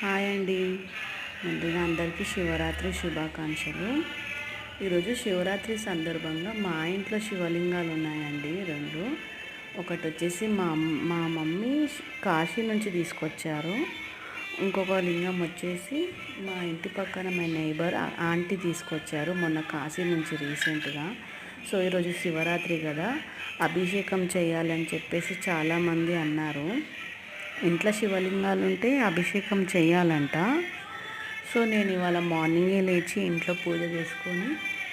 Hi అండి. ముందుగా అందరికీ శివరాత్రి శుభాకాంక్షలు. ఈరోజు శివరాత్రి సందర్భంగా మా ఇంట్లో శివలింగాలు ఉన్నాయండి రెండు. ఒకటి వచ్చేసి మా మమ్మీ కాశీ నుంచి తీసుకొచ్చారు. ఇంకొక లింగం వచ్చేసి మా ఇంటి పక్కన మా నైబర్ ఆంటీ తీసుకొచ్చారు మొన్న కాశీ నుంచి రీసెంట్గా. సో ఈరోజు శివరాత్రి కదా, అభిషేకం చేయాలని చెప్పేసి చాలామంది అన్నారు. ఇంట్లో శివలింగాలు ఉంటే అభిషేకం చేయాలంట. సో నేను ఇవాళ మార్నింగే లేచి ఇంట్లో పూజ చేసుకొని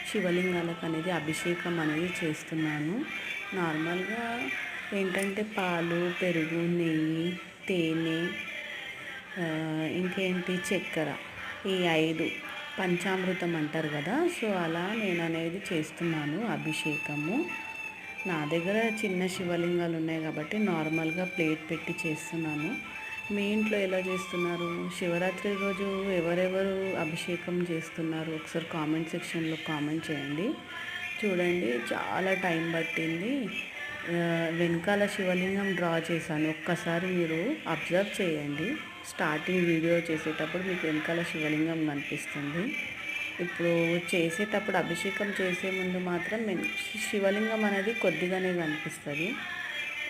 శివలింగాలకు అనేది అభిషేకం అనేది చేస్తున్నాను. నార్మల్గా ఏంటంటే పాలు, పెరుగు, నెయ్యి, తేనె, ఇంకేంటి చక్కెర, ఈ 5 పంచామృతం అంటారు కదా. సో అలా నేను అనేది చేస్తున్నాను అభిషేకము. నా దగ్గర చిన్న శివలింగాలు ఉన్నాయి కాబట్టి నార్మల్గా ప్లేట్ పెట్టి చేస్తున్నాను. మీ ఇంట్లో ఎలా చేస్తున్నారు? శివరాత్రి రోజు ఎవరెవరు అభిషేకం చేస్తున్నారు? ఒకసారి కామెంట్ సెక్షన్లో కామెంట్ చేయండి. చూడండి, చాలా టైం పట్టింది. వెనకాల శివలింగం డ్రా చేశాను. ఒక్కసారి మీరు అబ్జర్వ్ చేయండి. స్టార్టింగ్ వీడియో చేసేటప్పుడు మీకు వెనకాల శివలింగం కనిపిస్తుంది. ఇప్పుడు చేసేటప్పుడు అభిషేకం చేసే ముందు మాత్రం శివలింగం అనేది కొద్దిగానే కనిపిస్తుంది.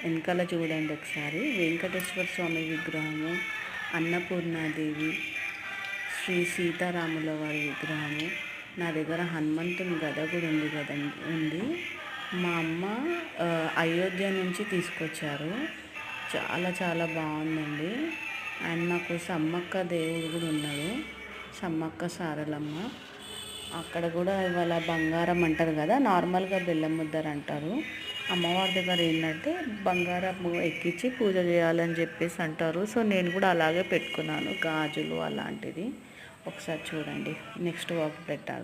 వెనకాల చూడండి ఒకసారి. వెంకటేశ్వర స్వామి విగ్రహము, అన్నపూర్ణాదేవి, శ్రీ సీతారాముల వారి విగ్రహము, నా దగ్గర హనుమంతుని గద కూడా ఉంది. మా అమ్మ అయోధ్య నుంచి తీసుకొచ్చారు. చాలా చాలా బాగుందండి. అండ్ నాకు సమ్మక్క దేవుడు కూడా ఉన్నాడు, సమ్మక్క సారలమ్మ. అక్కడ కూడా ఇవాళ బంగారం అంటారు కదా, నార్మల్గా బెల్లం ముద్దరు అంటారు. అమ్మవారి దగ్గర ఏంటంటే బంగారం ఎక్కించి పూజ చేయాలని చెప్పేసి అంటారు. సో నేను కూడా అలాగే పెట్టుకున్నాను, గాజులు అలాంటిది. ఒకసారి చూడండి, నెక్స్ట్ వర్క్ పెట్టాలి.